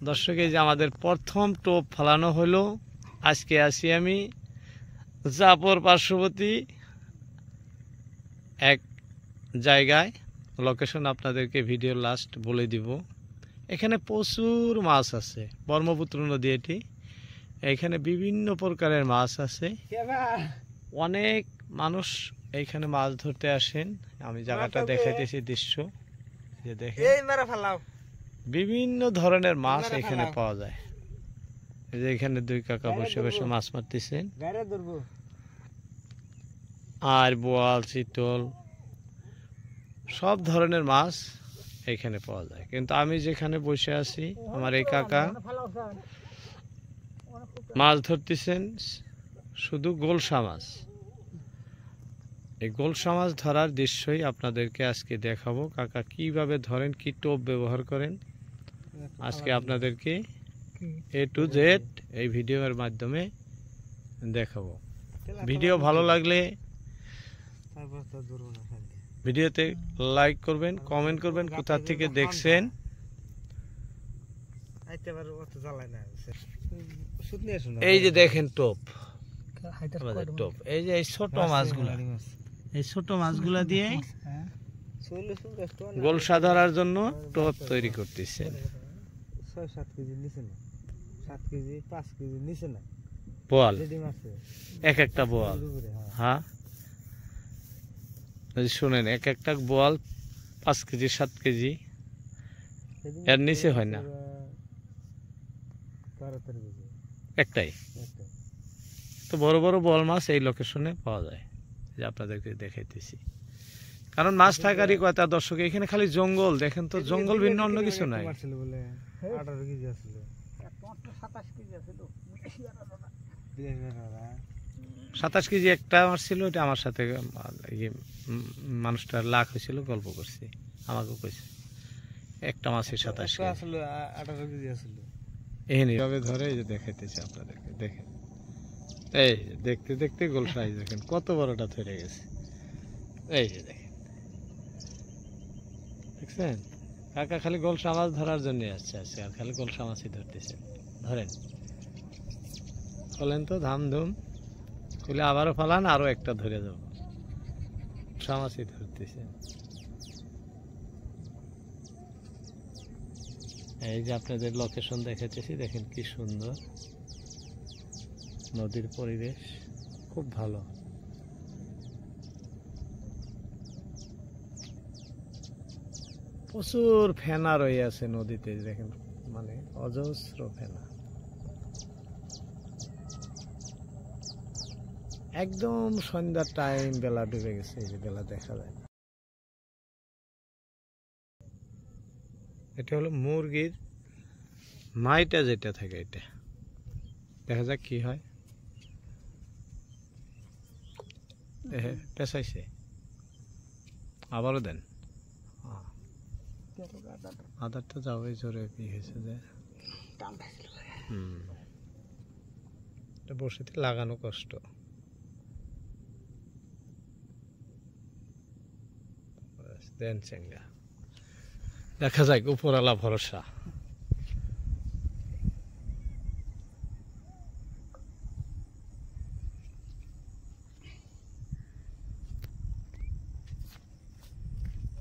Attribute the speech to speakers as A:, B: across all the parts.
A: দর্শক, এই যে আমাদের প্রথম টোপ ফেলানো হলো। আজকে আসি আমি জাপর পার্শ্ববর্তী এক জায়গায়, লোকেশন আপনাদেরকে ভিডিও লাস্ট বলে দিব। এখানে প্রচুর মাছ আছে, ব্রহ্মপুত্র নদী এটি। এখানে বিভিন্ন প্রকারের মাছ আছে, অনেক মানুষ এইখানে মাছ ধরতে আসেন। আমি জায়গাটা দেখাইতেছি দৃশ্য, যে দেখেন বিভিন্ন ধরনের মাছ এখানে পাওয়া যায়। এই যে এখানে দুই কাকা বসে বসে মাছ মারতেছেন, আর বোয়াল, চিতল, সব ধরনের মাছ এখানে পাওয়া যায়। কিন্তু আমি যেখানে বসে আছি, আমার এই কাকা মাছ ধরতেছেন শুধু গোলসা মাছ। এই গোলসা মাছ ধরার দৃশ্যই আপনাদেরকে আজকে দেখাবো। কাকা কিভাবে ধরেন, কি টোপ ব্যবহার করেন, আজকে আপনাদেরকে A to Z এই ভিডিওর মাধ্যমে দেখাবো। ভিডিও ভালো লাগলে ভিডিওতে লাইক করবেন, কমেন্ট করবেন, কোথা থেকে দেখছেন। এই যে দেখেন টোপ, টোপ, এই যে এই ছোট মাছগুলা, এই ছোট মাছগুলা দিয়ে গোলসা ধরার জন্য টোপ তৈরি করতেছে।
B: 6-7 কেজি নিচে না, 7 কেজি 5 কেজি নিচে না
A: বোয়াল, এক একটা বোয়াল। হ্যাঁ, শুনেন, এক একটা বোয়াল 5 কেজি 7 কেজি, এর নিচে হয় না, একটাই। তো বড় বড় বোয়াল মাছ এই লোকেশনে পাওয়া যায়, যে আপনাদেরকে দেখাইতেছি। কারণ মাছ থাকারই কথা। দর্শক, এখানে খালি জঙ্গল, দেখেন তো, জঙ্গল ভিন্ন অন্য কিছু নাই। 27 কেজি একটা মাছ ছিল, ওটা আমার সাথে মানুষটার লাখ হয়েছিল, গল্প করছি, আমাকে কইছে একটা মাছের 27 কেজি এইভাবে ধরে। এই যে দেখাইতেছি আপনাদেরকে, দেখেন, এই দেখতে দেখতে গোলসা, দেখেন কত বড়টা ধরে গেছে। এই যে দেখেন, দেখছেন, কাকা খালি গোলসা মাছ ধরার জন্য আসছে আজকে, আর খালি গোলসা মাছই ধরতেছে। ধরেন, ফলেন তো ধামধুম, খুলে আবারও ফালান, আরো একটা ধরে যাবো। গোলসা মাছই ধরতেছে। এই যে আপনাদের লোকেশন দেখাচ্ছি, দেখেন কি সুন্দর নদীর পরিবেশ, খুব ভালো। প্রচুর ফেনা রয়ে আছে নদীতে, দেখেন, মানে অজস্র ফেনা। একদম সন্ধ্যার টাইম, বেলা ডুবে গেছে, এই যে বেলা দেখা যায়। এটা হলো মুরগির মাইটা যেটা থাকে, এটা দেখা যাক কি হয়। পেঁচাইছে, আবারও দেন। আদারটা যাবে জোরে, কি হয়েছে যে বসিতে লাগানো কষ্ট। দেন চেঙ্গা, দেখা যাক, উপরওয়ালা ভরসা।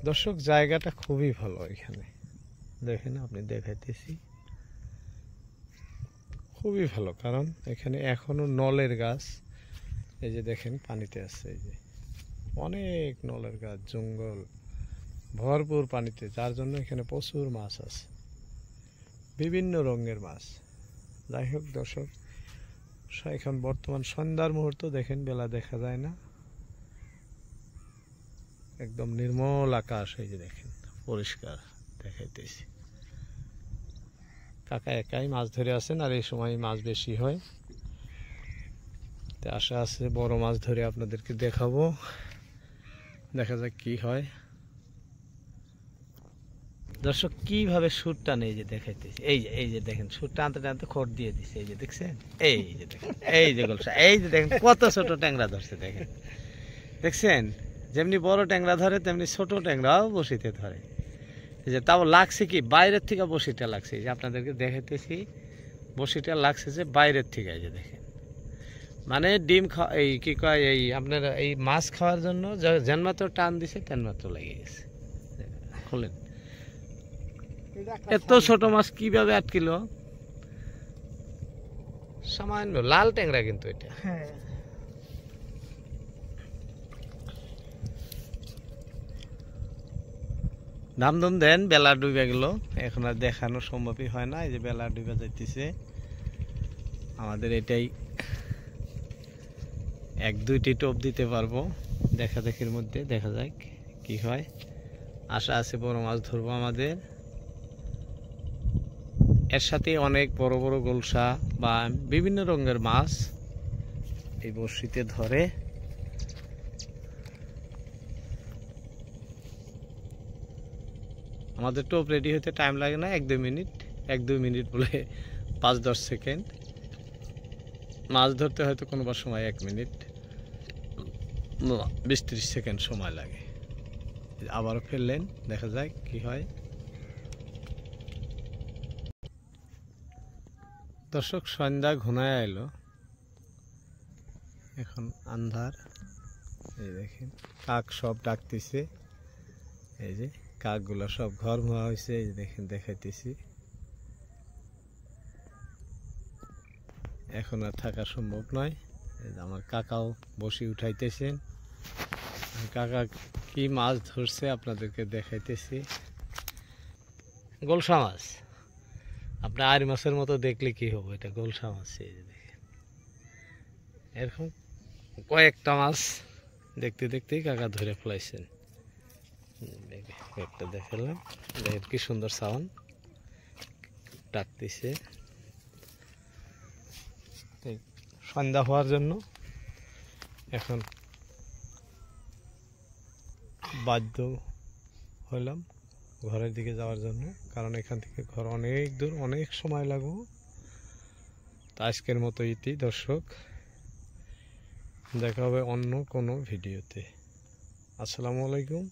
A: দর্শক, জায়গাটা খুবই ভালো এখানে, দেখেন, আপনি দেখাইতেছি, খুবই ভালো। কারণ এখানে এখনো নলের গাছ, এই যে দেখেন পানিতে আছে, এই যে অনেক নলের গাছ, জঙ্গল ভরপুর পানিতে, যার জন্য এখানে প্রচুর মাছ আছে, বিভিন্ন রঙের মাছ। যাই হোক দর্শক, এখন বর্তমান সন্ধ্যার মুহূর্ত, দেখেন বেলা দেখা যায় না, একদম নির্মল আকাশ। এই যে দেখেন, পরিষ্কার দেখাইতেছি। কাকা একাই মাছ ধরে আছেন, আর এই সময় মাছ বেশি হয়। আশা আছে বড় মাছ ধরে আপনাদেরকে দেখাবো, দেখা যাক কি হয়। দর্শক, কিভাবে সুর টানে, এই যে দেখাইতেছি, এই যে দেখেন, সুর টানতে টানতে খড় দিয়ে দিচ্ছে, এই যে দেখছেন, এই যে দেখেন, এই যে গোলসা, এই যে দেখেন কত ছোট ট্যাংরা ধরছে, দেখেন, দেখছেন, যেমনি বড় ট্যাংরা ধরে তেমনি ছোট ট্যাংরাও বসিতে ধরে। এই যে তাও লাগছে কি বাইরের থেকে বসিটা লাগছে, এই যে আপনাদেরকে দেখাইতেছি বসিটা লাগছে যে বাইরের থেকে। এই যে দেখেন মানে ডিম খাওয়া এই কি কয় এই আপনার এই মাছ খাওয়ার জন্য যেন মাত্র টান দিছে তেন মাত্র লেগে গেছে। খোলেন, এত ছোট মাছ কিভাবে আটকিলো? সামান্য লাল ট্যাংরা কিন্তু এটা।
B: হ্যাঁ
A: দামদম দেন, বেলা ডুবে গেল, এখন আর দেখানো সম্ভবই হয় না। এই যে বেলা ডুবে যাইতেছে, আমাদের এটাই 1-2টি টোপ দিতে পারবো দেখা দেখির মধ্যে, দেখা যাক কি হয়। আশা আছে বড় মাছ ধরবো আমাদের। এর সাথে অনেক বড় বড় গোলসা বা বিভিন্ন রঙের মাছ এই বড়শিতে ধরে। আমাদের টোপ রেডি হতে টাইম লাগে না, 1-2 মিনিট, 1-2 মিনিট বলে 5-10 সেকেন্ড। মাছ ধরতে হয়তো কোনোবার সময় 1 মিনিট 20-30 সেকেন্ড সময় লাগে। আবারও ফেললেন, দেখা যাক কি হয়। দর্শক সন্ধ্যা ঘনায় এলো, এখন আন্ধার। এই দেখেন কাক সব ডাকতেছে, এই যে কাকগুলো সব ঘর মোয়া হয়েছে, এই যে দেখেন দেখাইতেছি। এখন আর থাকা সম্ভব নয়। এই যে আমার কাকাও বসি উঠাইতেছেন, কাকা কি মাছ ধরছে আপনাদেরকে দেখাইতেছি। গোলসা মাছ, আপনার আড়ি মাছের মতো দেখলে কি হবে, এটা গোলসা মাছ। এই যে দেখেন এরকম কয়েকটা মাছ দেখতে দেখতেই কাকা ধরে ফেলাইছেন। একটা দেখালাম, দেখেন কি সুন্দর সাউন্ড ডাকতেছে। সন্ধ্যা হওয়ার জন্য এখন বাধ্য হলাম ঘরের দিকে যাওয়ার জন্য, কারণ এখান থেকে ঘর অনেক দূর, অনেক সময় লাগবে। তো আজকের মতো ইতি দর্শক, দেখা হবে অন্য কোনো ভিডিওতে। আসসালামু আলাইকুম।